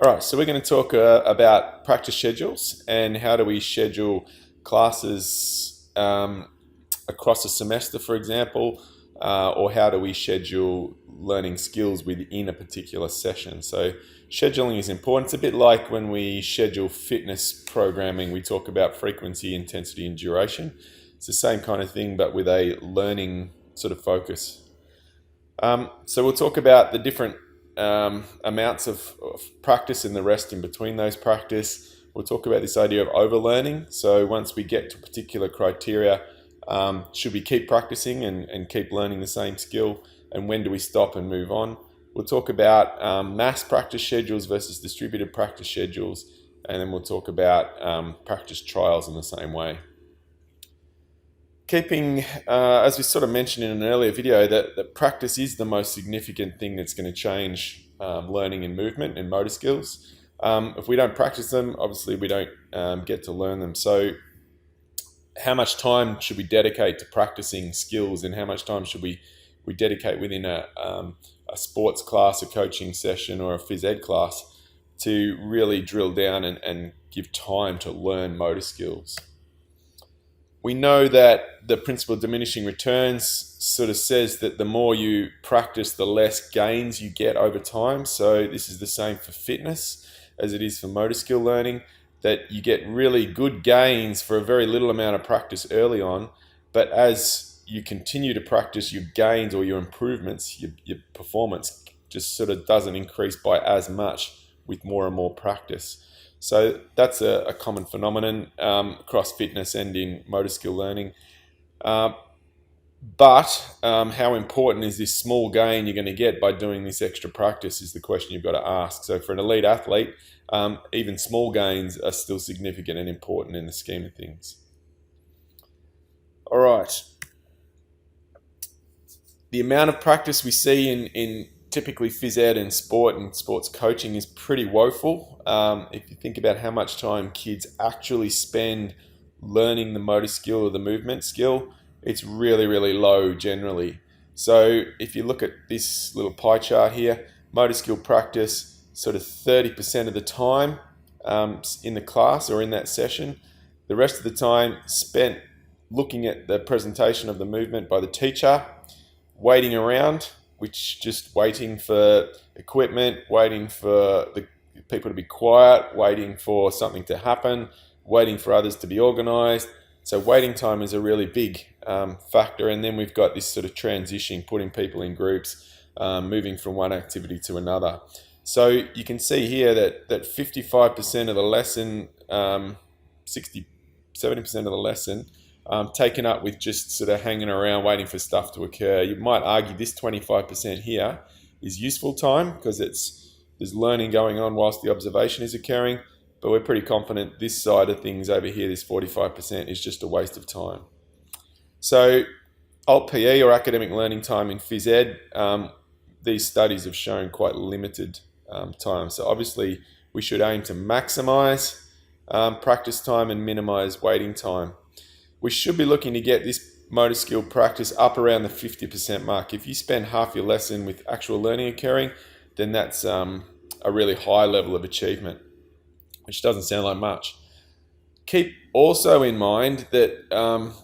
All right, so we're going to talk about practice schedules and how do we schedule classes across a semester, for example, or how do we schedule learning skills within a particular session. So scheduling is important. It's a bit like when we schedule fitness programming, we talk about frequency, intensity, and duration. It's the same kind of thing, but with a learning sort of focus. So we'll talk about the different amounts of practice and the rest in between those practice. We'll talk about this idea of overlearning. So once we get to particular criteria, should we keep practicing and keep learning the same skill? And when do we stop and move on? We'll talk about mass practice schedules versus distributed practice schedules. And then we'll talk about practice trials in the same way. Keeping, as we sort of mentioned in an earlier video, that practice is the most significant thing that's going to change learning and movement and motor skills. If we don't practice them, obviously we don't get to learn them. So how much time should we dedicate to practicing skills, and how much time should we dedicate within a sports class, a coaching session, or a phys ed class to really drill down and give time to learn motor skills? We know that the principle of diminishing returns sort of says that the more you practice, the less gains you get over time. So this is the same for fitness as it is for motor skill learning, that you get really good gains for a very little amount of practice early on, but as you continue to practice, your gains or your improvements, your performance just sort of doesn't increase by as much with more and more practice. So that's a common phenomenon across fitness and in motor skill learning. But how important is this small gain you're going to get by doing this extra practice is the question you've got to ask. So for an elite athlete, even small gains are still significant and important in the scheme of things. All right. The amount of practice we see in typically phys ed and sport and sports coaching is pretty woeful. If you think about how much time kids actually spend learning the motor skill or the movement skill, it's really, really low generally. So if you look at this little pie chart here, motor skill practice sort of 30% of the time in the class or in that session. The rest of the time spent looking at the presentation of the movement by the teacher, waiting around, which just waiting for equipment, waiting for the people to be quiet, waiting for something to happen, waiting for others to be organized. So waiting time is a really big factor. And then we've got this sort of transition, putting people in groups, moving from one activity to another. So you can see here that 55% of the lesson, 70% of the lesson, taken up with just sort of hanging around waiting for stuff to occur. You might argue this 25% here is useful time because there's learning going on whilst the observation is occurring, but we're pretty confident this side of things over here, this 45%, is just a waste of time. So alt PE or academic learning time in phys ed, these studies have shown quite limited time. So obviously we should aim to maximize practice time and minimize waiting time. We should be looking to get this motor skill practice up around the 50% mark. If you spend half your lesson with actual learning occurring, then that's a really high level of achievement, which doesn't sound like much. Keep also in mind that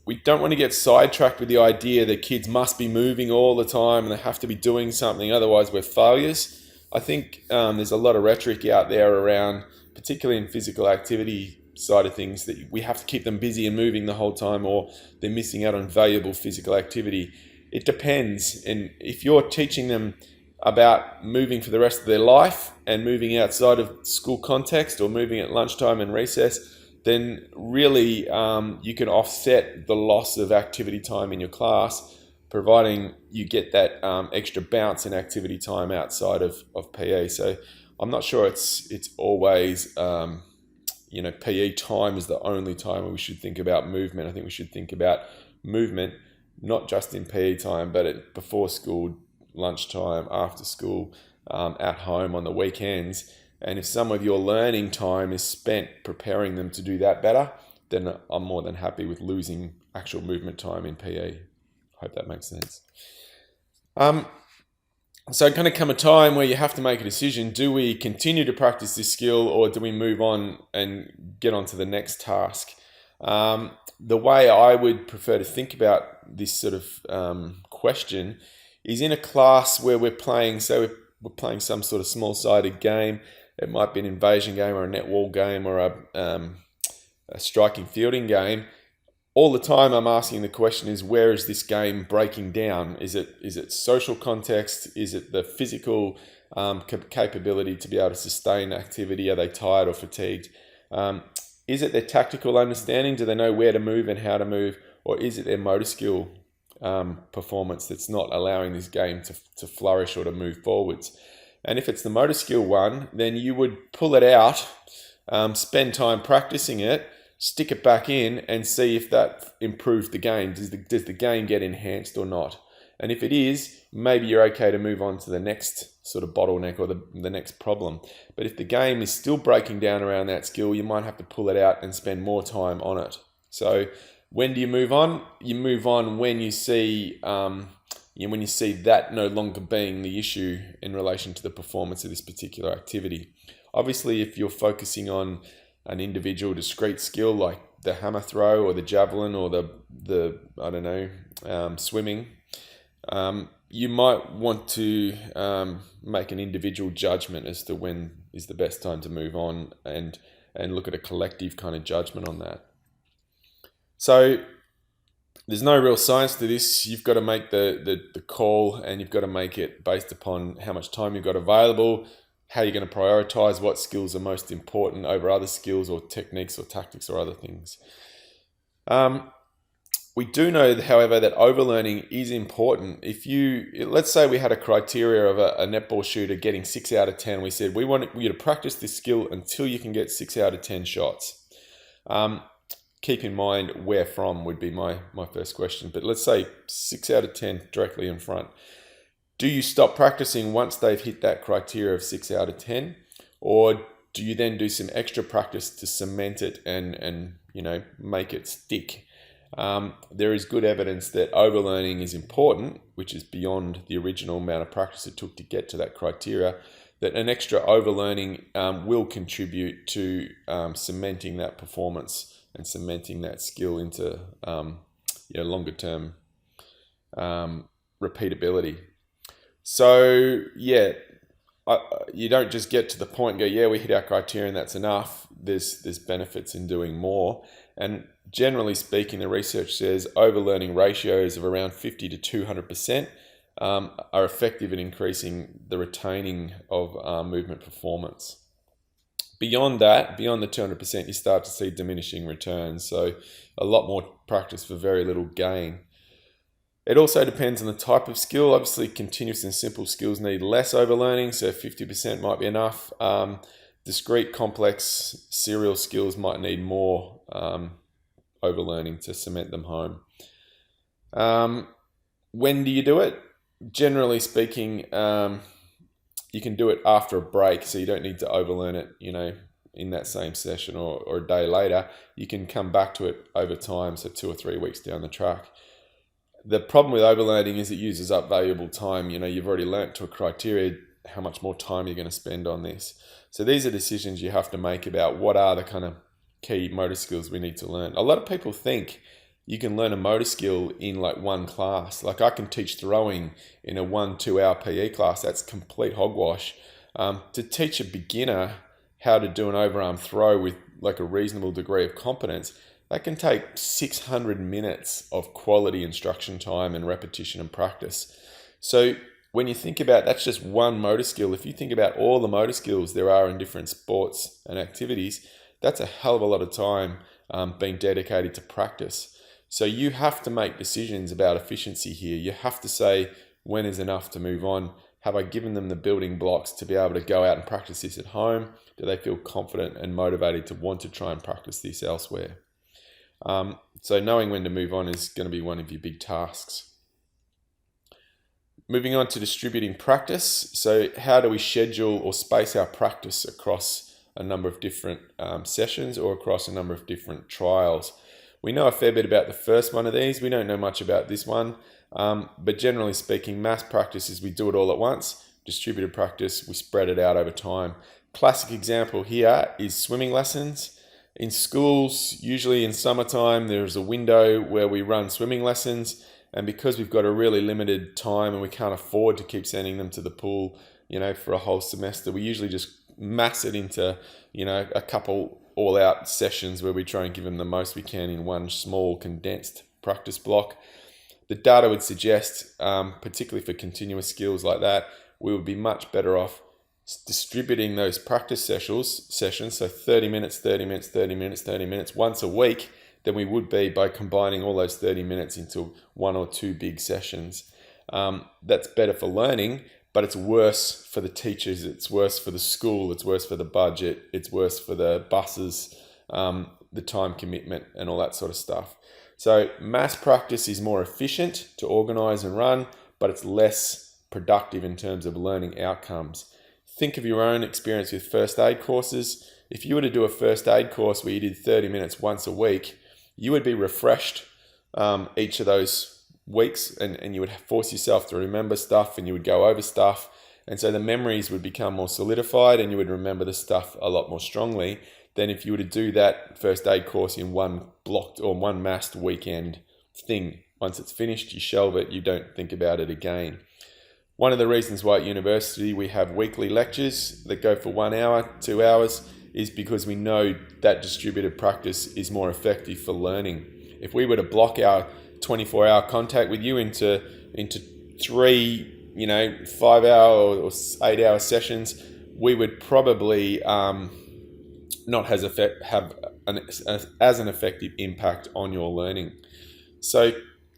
we don't want to get sidetracked with the idea that kids must be moving all the time and they have to be doing something, otherwise we're failures. I think there's a lot of rhetoric out there around, particularly in physical activity side of things, that we have to keep them busy and moving the whole time or they're missing out on valuable physical activity. It depends. And if you're teaching them about moving for the rest of their life and moving outside of school context or moving at lunchtime and recess, then really you can offset the loss of activity time in your class, providing you get that extra bounce in activity time outside of PE. So I'm not sure it's always PE time is the only time we should think about movement. I think we should think about movement not just in PE time, but before school, lunchtime, after school, at home on the weekends. And if some of your learning time is spent preparing them to do that better, then I'm more than happy with losing actual movement time in PE. Hope that makes sense. So going to come a time where you have to make a decision. Do we continue to practice this skill, or do we move on and get on to the next task? The way I would prefer to think about this sort of question is in a class where we're playing, so we're playing some sort of small-sided game. It might be an invasion game or a net wall game or a striking fielding game. All the time I'm asking the question is, where is this game breaking down? Is it social context? Is it the physical capability to be able to sustain activity? Are they tired or fatigued? Is it their tactical understanding? Do they know where to move and how to move? Or is it their motor skill performance that's not allowing this game to flourish or to move forwards? And if it's the motor skill one, then you would pull it out, spend time practicing it, stick it back in and see if that improves the game. Does the game get enhanced or not? And if it is, maybe you're okay to move on to the next sort of bottleneck or the next problem. But if the game is still breaking down around that skill, you might have to pull it out and spend more time on it. So when do you move on? You move on when you see that no longer being the issue in relation to the performance of this particular activity. Obviously, if you're focusing on an individual discrete skill like the hammer throw or the javelin or the swimming, you might want to make an individual judgment as to when is the best time to move on and look at a collective kind of judgment on that. So there's no real science to this. You've got to make the call, and you've got to make it based upon how much time you've got available, how you're going to prioritize what skills are most important over other skills or techniques or tactics or other things. We do know, however, that overlearning is important. Let's say we had a criteria of a netball shooter getting 6 out of 10. We said, we want you to practice this skill until you can get 6 out of 10 shots. Keep in mind where from would be my first question. But let's say 6 out of 10 directly in front. Do you stop practicing once they've hit that criteria of 6 out of 10? Or do you then do some extra practice to cement it and make it stick? There is good evidence that overlearning is important, which is beyond the original amount of practice it took to get to that criteria, that an extra overlearning will contribute to cementing that performance and cementing that skill into longer term repeatability. So you don't just get to the point and go, we hit our criteria and that's enough. There's benefits in doing more. And generally speaking, the research says overlearning ratios of around 50 to 200% are effective in increasing the retaining of movement performance. Beyond the 200%, you start to see diminishing returns. So a lot more practice for very little gain. It also depends on the type of skill. Obviously, continuous and simple skills need less overlearning, so 50% might be enough. Discrete, complex, serial skills might need more overlearning to cement them home. When do you do it? Generally speaking, you can do it after a break, so you don't need to overlearn it, in that same session or a day later. You can come back to it over time, so 2 or 3 weeks down the track. The problem with overlearning is it uses up valuable time. You've already learnt to a criteria how much more time you're going to spend on this. So these are decisions you have to make about what are the kind of key motor skills we need to learn. A lot of people think you can learn a motor skill in like one class. Like I can teach throwing in a 1-2 hour PE class. That's complete hogwash. To teach a beginner how to do an overarm throw with like a reasonable degree of competence, that can take 600 minutes of quality instruction time and repetition and practice. So when you think about that's just one motor skill, if you think about all the motor skills there are in different sports and activities, that's a hell of a lot of time being dedicated to practice. So you have to make decisions about efficiency here. You have to say, when is enough to move on? Have I given them the building blocks to be able to go out and practice this at home? Do they feel confident and motivated to want to try and practice this elsewhere? So knowing when to move on is going to be one of your big tasks. Moving on to distributing practice. So how do we schedule or space our practice across a number of different sessions or across a number of different trials? We know a fair bit about the first one of these. We don't know much about this one. But generally speaking, mass practice is we do it all at once. Distributed practice, we spread it out over time. Classic example here is swimming lessons. In schools, usually in summertime, there's a window where we run swimming lessons. And because we've got a really limited time and we can't afford to keep sending them to the pool, for a whole semester, we usually just mass it into, a couple all-out sessions where we try and give them the most we can in one small condensed practice block. The data would suggest, particularly for continuous skills like that, we would be much better off distributing those practice sessions, so 30 minutes, 30 minutes, 30 minutes, 30 minutes once a week, than we would be by combining all those 30 minutes into 1 or 2 big sessions. That's better for learning, but it's worse for the teachers, it's worse for the school, it's worse for the budget, it's worse for the buses, the time commitment and all that sort of stuff. So mass practice is more efficient to organise and run, but it's less productive in terms of learning outcomes. Think of your own experience with first aid courses. If you were to do a first aid course where you did 30 minutes once a week, you would be refreshed each of those weeks, and you would force yourself to remember stuff, and you would go over stuff, and so the memories would become more solidified and you would remember the stuff a lot more strongly than if you were to do that first aid course in one blocked or one massed weekend thing. Once it's finished, you shelve it, you don't think about it again. One of the reasons why at university we have weekly lectures that go for 1 hour, 2 hours, is because we know that distributed practice is more effective for learning. If we were to block our 24-hour contact with you into 3, 5-hour or 8-hour sessions, we would probably not have an effective impact on your learning. So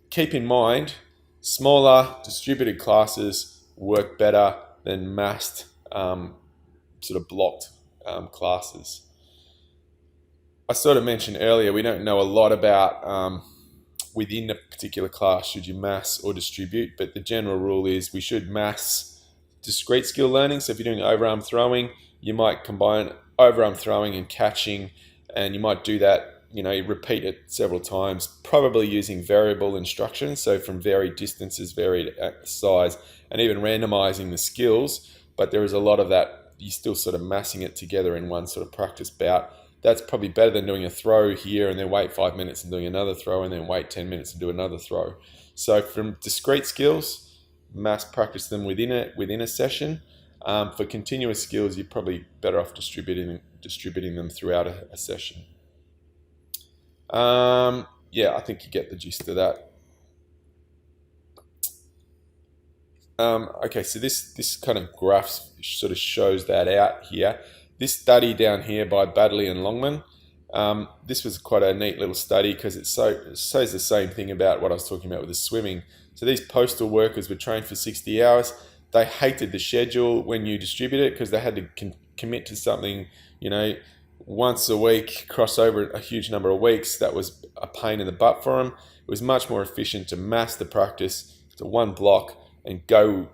keep in mind, smaller distributed classes work better than massed sort of blocked classes. I sort of mentioned earlier, we don't know a lot about within a particular class should you mass or distribute, but the general rule is we should mass discrete skill learning. So if you're doing overarm throwing, you might combine overarm throwing and catching, and you might do that, repeat it several times, probably using variable instruction, so from varied distances, varied size, and even randomizing the skills. But there is a lot of that, you're still sort of massing it together in one sort of practice bout. That's probably better than doing a throw here and then wait 5 minutes and doing another throw and then wait 10 minutes and do another throw. So from discrete skills, mass practice them within a session. For continuous skills, you're probably better off distributing them throughout a session. I think you get the gist of that. Okay, so this kind of graph sort of shows that out here. This study down here by Baddeley and Longman, this was quite a neat little study because it says the same thing about what I was talking about with the swimming. So these postal workers were trained for 60 hours. They hated the schedule when you distribute it because they had to commit to something, once a week, cross over a huge number of weeks. That was a pain in the butt for them. It was much more efficient to mass the practice to one block and go,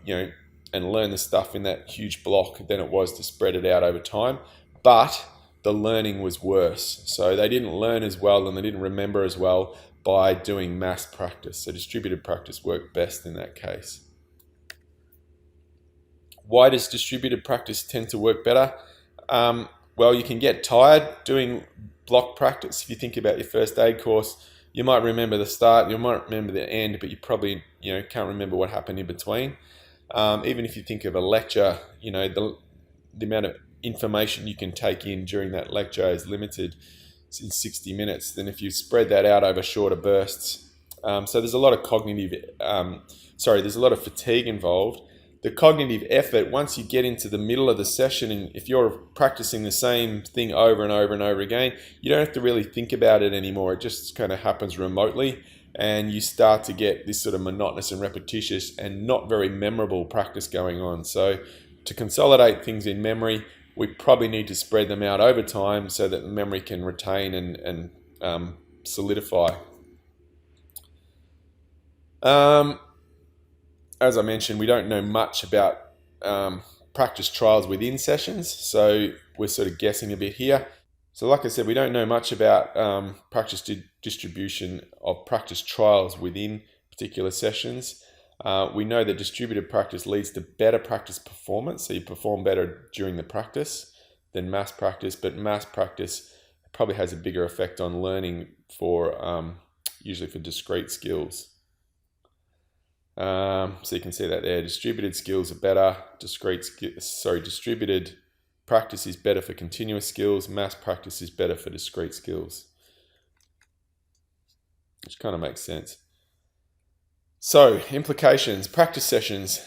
and learn the stuff in that huge block than it was to spread it out over time. But the learning was worse. So they didn't learn as well and they didn't remember as well by doing mass practice. So distributed practice worked best in that case. Why does distributed practice tend to work better? Well, you can get tired doing block practice. If you think about your first aid course, you might remember the start, you might remember the end, but you probably can't remember what happened in between. Even if you think of a lecture, the amount of information you can take in during that lecture is limited in 60 minutes. Then if you spread that out over shorter bursts, so there's a lot of there's a lot of fatigue involved. The cognitive effort, once you get into the middle of the session, and if you're practicing the same thing over and over and over again, you don't have to really think about it anymore. It just kind of happens remotely, and you start to get this sort of monotonous and repetitious and not very memorable practice going on. So to consolidate things in memory, we probably need to spread them out over time so that the memory can retain and solidify. As I mentioned, we don't know much about practice trials within sessions, so we're sort of guessing a bit here. So like I said, we don't know much about practice distribution of practice trials within particular sessions. We know that distributed practice leads to better practice performance, so you perform better during the practice than mass practice, but mass practice probably has a bigger effect on learning for usually for discrete skills. So you can see that there. Distributed skills are better. Distributed practice is better for continuous skills. Mass practice is better for discrete skills, which kind of makes sense. So implications: practice sessions.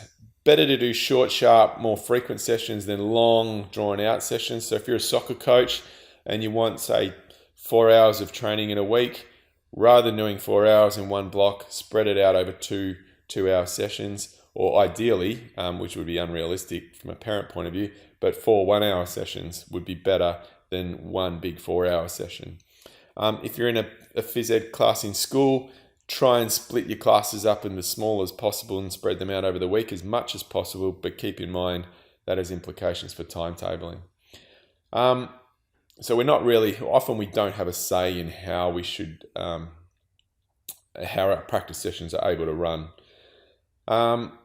Better to do short, sharp, more frequent sessions than long, drawn-out sessions. So if you're a soccer coach and you want, say, 4 hours of training in a week, rather than doing 4 hours in one block, spread it out over two-hour sessions, or ideally, which would be unrealistic from a parent point of view, but 4 1-hour sessions would be better than one big 4-hour session. If you're in a phys ed class in school, try and split your classes up into as small as possible and spread them out over the week as much as possible, but keep in mind that has implications for timetabling. So often we don't have a say in how we should, how our practice sessions are able to run.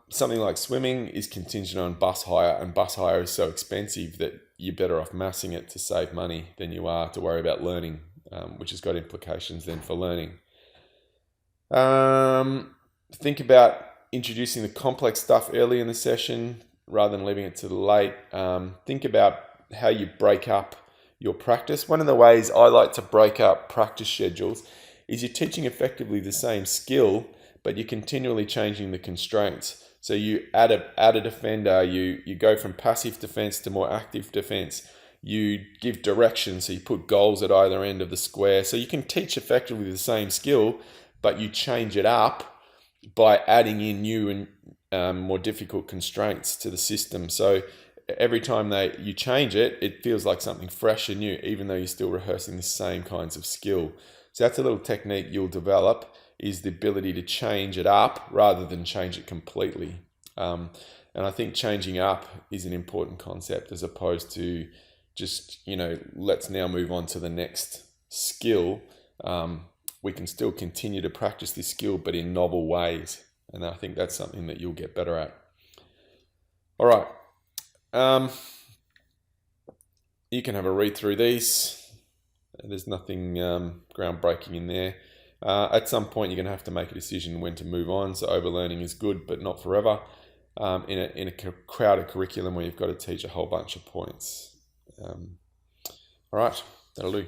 Something like swimming is contingent on bus hire, and bus hire is so expensive that you're better off massing it to save money than you are to worry about learning, which has got implications then for learning. Think about introducing the complex stuff early in the session rather than leaving it to the late. Think about how you break up your practice. One of the ways I like to break up practice schedules is you're teaching effectively the same skill, but you're continually changing the constraints. So you add a defender, you go from passive defense to more active defense. You give direction, so you put goals at either end of the square. So you can teach effectively the same skill, but you change it up by adding in new and more difficult constraints to the system. So every time you change it, it feels like something fresh and new, even though you're still rehearsing the same kinds of skill. So that's a little technique you'll develop, is the ability to change it up rather than change it completely. And I think changing up is an important concept, as opposed to just, let's now move on to the next skill. We can still continue to practice this skill, but in novel ways. And I think that's something that you'll get better at. All right. You can have a read through these. There's nothing groundbreaking in there. At some point, you're going to have to make a decision when to move on. So overlearning is good, but not forever. In a crowded curriculum where you've got to teach a whole bunch of points. All right, that'll do.